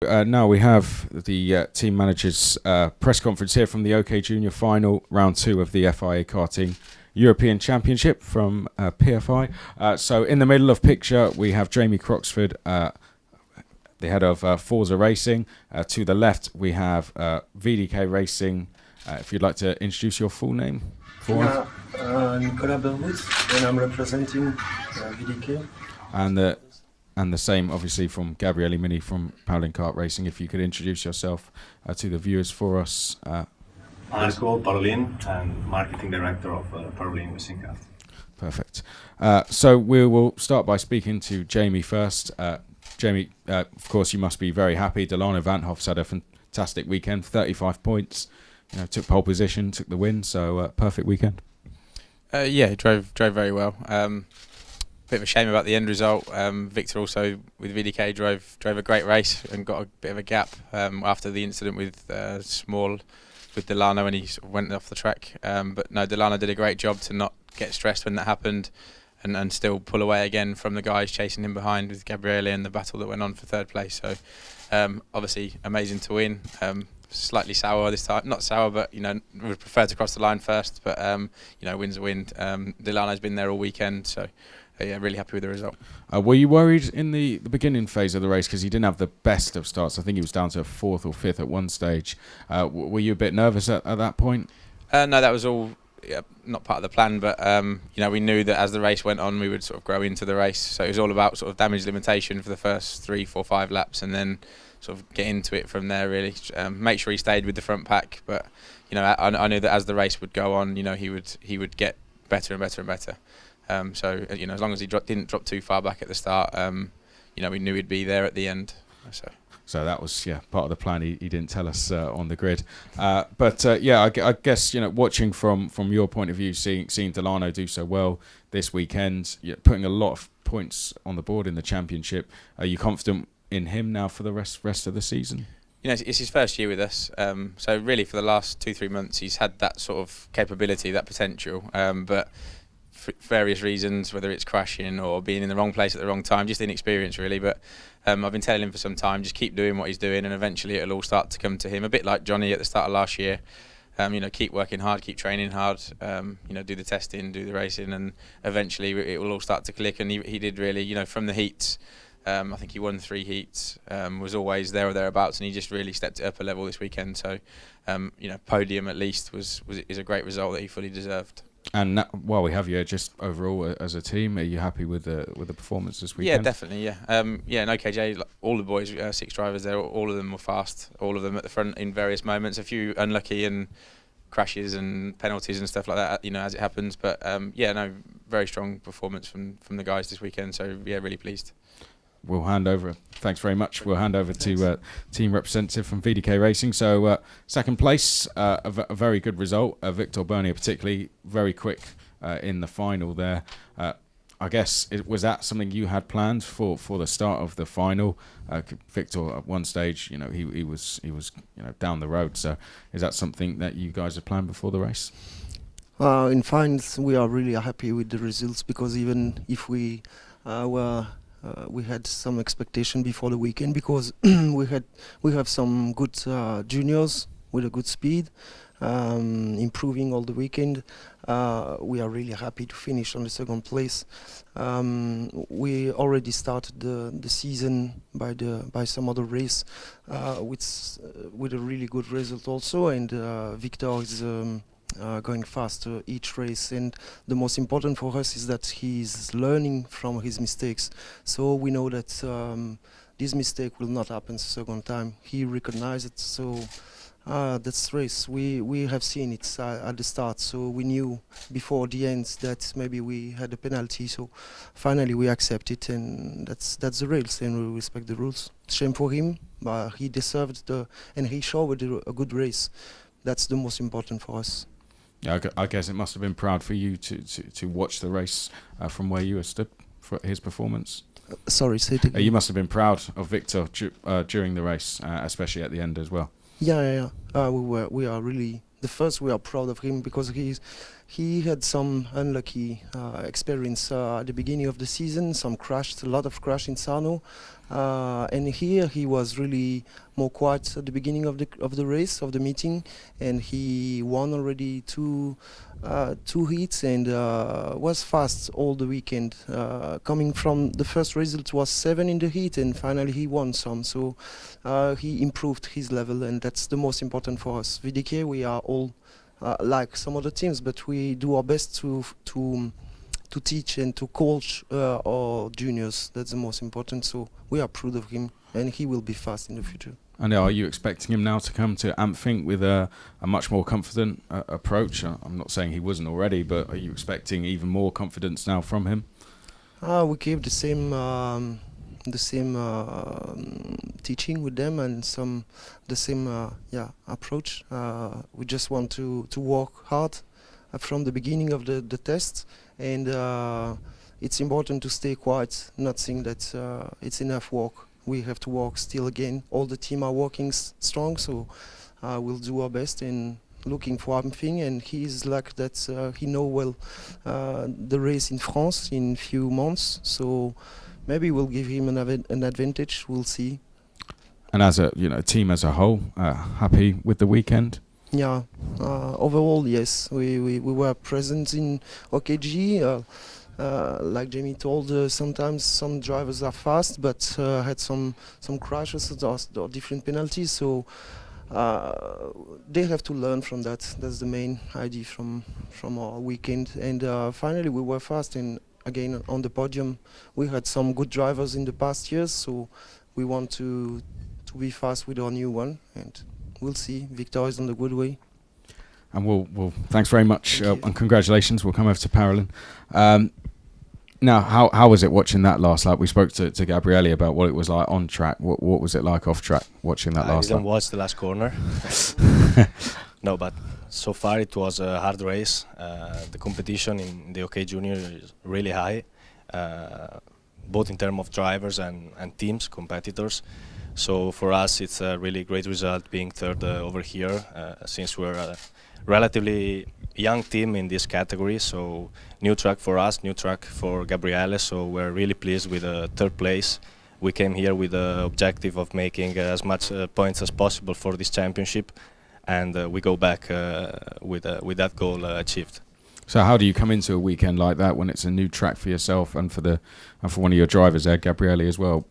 Now we have the team managers press conference here from the OK Junior final, round 2 of the FIA Karting European Championship from PFI. So in the middle of picture we have Jamie Croxford, the head of Forza Racing. To the left we have VDK Racing. If you'd like to introduce your full name for us. Nicolas Bervoets, and I'm representing VDK. And the same, obviously, from Gabriele Mini from Parolin Kart Racing. If you could introduce yourself to the viewers for us. I'm called Parolin, and marketing director of Parolin Racing Kart. Perfect. So we will start by speaking to Jamie first. Jamie, of course, you must be very happy. Delano Van Hof's had a fantastic weekend, 35 points. You know, took pole position, took the win, so perfect weekend. Yeah, he drove very well. Bit of a shame about the end result. Victor also with VDK drove a great race and got a bit of a gap after the incident with Small with Delano when he sort of went off the track. But no, Delano did a great job to not get stressed when that happened and still pull away again from the guys chasing him behind with Gabriele and the battle that went on for third place. So obviously amazing to win. Slightly sour this time, not sour, but you know, would prefer to cross the line first. But you know, win's a win. Delano's been there all weekend, so yeah, really happy with the result. Were you worried in the beginning phase of the race because he didn't have the best of starts? I think he was down to 4th or 5th at one stage. Were you a bit nervous at that point? No, that was all not part of the plan, but you know, we knew that as the race went on, we would sort of grow into the race. So it was all about sort of damage limitation for the first 3, 4, 5 laps, and then sort of get into it from there. Really, make sure he stayed with the front pack. But you know, I knew that as the race would go on, you know, he would get better and better and better. So you know, as long as he didn't drop too far back at the start, you know, we knew he'd be there at the end. So that was part of the plan. He didn't tell us on the grid, but yeah, I guess, you know, watching from your point of view, seeing Delano do so well this weekend, putting a lot of points on the board in the championship. Are you confident in him now for the rest of the season? You know, it's his first year with us, so really for the last 2-3 months he's had that sort of capability, that potential, but for various reasons, whether it's crashing or being in the wrong place at the wrong time, just inexperience really. But I've been telling him for some time, just keep doing what he's doing and eventually it'll all start to come to him, a bit like Johnny at the start of last year. You know, keep working hard, keep training hard, you know, do the testing, do the racing, and eventually it will all start to click. And he did really, you know, from the heats, I think he won 3 heats, was always there or thereabouts, and he just really stepped it up a level this weekend. So you know, podium at least is a great result that he fully deserved. And while we have you, just overall as a team, are you happy with the performance this weekend? Yeah, definitely. Yeah, yeah. In OKJ, like, all the boys, 6 drivers there, all of them were fast. All of them at the front in various moments. A few unlucky and crashes and penalties and stuff like that, you know, as it happens. But yeah, no, very strong performance from the guys this weekend. So yeah, really pleased. We'll hand over. Thanks very much. We'll hand over to team representative from VDK Racing. So second place, a very good result. Victor Bernier particularly very quick in the final there. I guess was that something you had planned for the start of the final? Victor at one stage, you know, he was you know, down the road. So is that something that you guys had planned before the race? In finals, we are really happy with the results, because even if we had some expectation before the weekend, because we have some good juniors with a good speed, improving all the weekend. We are really happy to finish on the second place. We already started the season by some other race with a really good result also, and Victor is going fast each race, and the most important for us is that he's learning from his mistakes. So we know that this mistake will not happen the second time. He recognized it, so that's race. We have seen it at the start, so we knew before the end that maybe we had a penalty. So finally we accept it, and that's the race, and we respect the rules. Shame for him, but he deserved and he showed a good race. That's the most important for us. Yeah, I guess it must have been proud for you to watch the race from where you stood for his performance. Sorry, say it again. You must have been proud of Victor during the race, especially at the end as well. Yeah. We are really we are proud of him, because he had some unlucky experience at the beginning of the season, a lot of crash in Sarno, And here he was really more quiet at the beginning of the race, of the meeting, and he won already two heats and was fast all the weekend. Coming from the first result was 7 in the heat, and finally he won some. So he improved his level, and that's the most important for us. VDK, we are all like some other teams, but we do our best to teach and to coach our juniors. That's the most important. So we are proud of him, and he will be fast in the future. And are you expecting him now to come to Ampfing with a much more confident approach? I'm not saying he wasn't already, but are you expecting even more confidence now from him? We keep the same teaching with them and the same approach. We just want to work hard from the beginning of the test, and it's important to stay quiet, not think that it's enough work. We have to work still again. All the team are working strong, so we'll do our best in looking for something. And he's like that. He know well the race in France in few months, so maybe we'll give him an advantage. We'll see. And as a team as a whole, happy with the weekend? Yeah, overall yes. We were present in OKG. Like Jamie told, sometimes some drivers are fast, but had some crashes or different penalties. So they have to learn from that. That's the main idea from our weekend. And finally, we were fast, and again on the podium, we had some good drivers in the past years. So we want to be fast with our new one, and we'll see. Victor is on the good way. And we'll thanks very much and congratulations. We'll come over to Parolin. Now, how was it watching that last lap? We spoke to Gabriele about what it was like on track. What was it like off track watching that last lap? I didn't watch the last corner. No, but so far it was a hard race. The competition in the OK Junior is really high, both in terms of drivers and teams, competitors. So for us it's a really great result being third over here, since we're a relatively young team in this category. So new track for us, new track for Gabriele, so we're really pleased with third place. We came here with the objective of making as much points as possible for this championship, and we go back with that goal achieved. So how do you come into a weekend like that when it's a new track for yourself and for one of your drivers there, Gabriele, as well?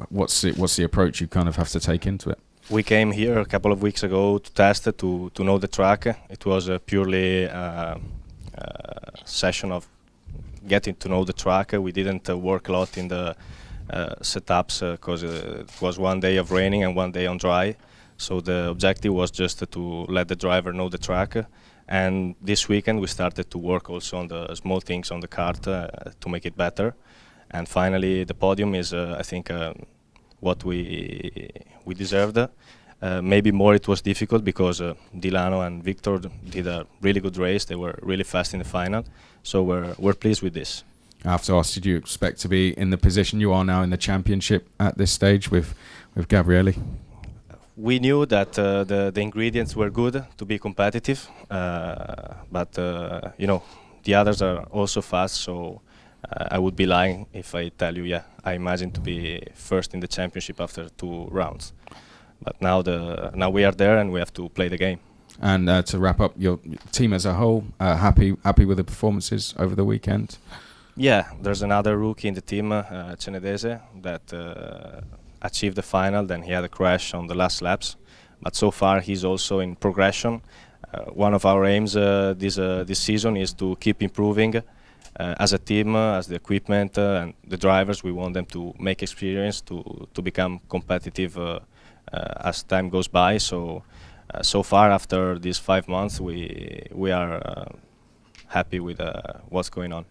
What's the approach you kind of have to take into it? We came here a couple of weeks ago to test it, to know the track. It was a purely session of getting to know the track. We didn't work a lot in the setups because it was one day of raining and one day on dry. So the objective was just to let the driver know the track. And this weekend we started to work also on the small things on the kart to make it better. And finally the podium is, I think, what we deserved. Maybe more it was difficult because Dilano and Victor did a really good race. They were really fast in the final, so we're pleased with this. I have to ask, did you expect to be in the position you are now in the championship at this stage with Gabriele? We knew that the ingredients were good to be competitive, but the others are also fast, so I would be lying if I tell you, I imagine to be first in the championship after 2 rounds. But now we are there and we have to play the game. And to wrap up, your team as a whole, happy with the performances over the weekend? Yeah, there's another rookie in the team, Cenedese, that achieved the final. Then he had a crash on the last laps. But so far he's also in progression. One of our aims this season is to keep improving. As a team, as the equipment and the drivers, we want them to make experience to become competitive as time goes by. So far after these 5 months, we are happy with what's going on.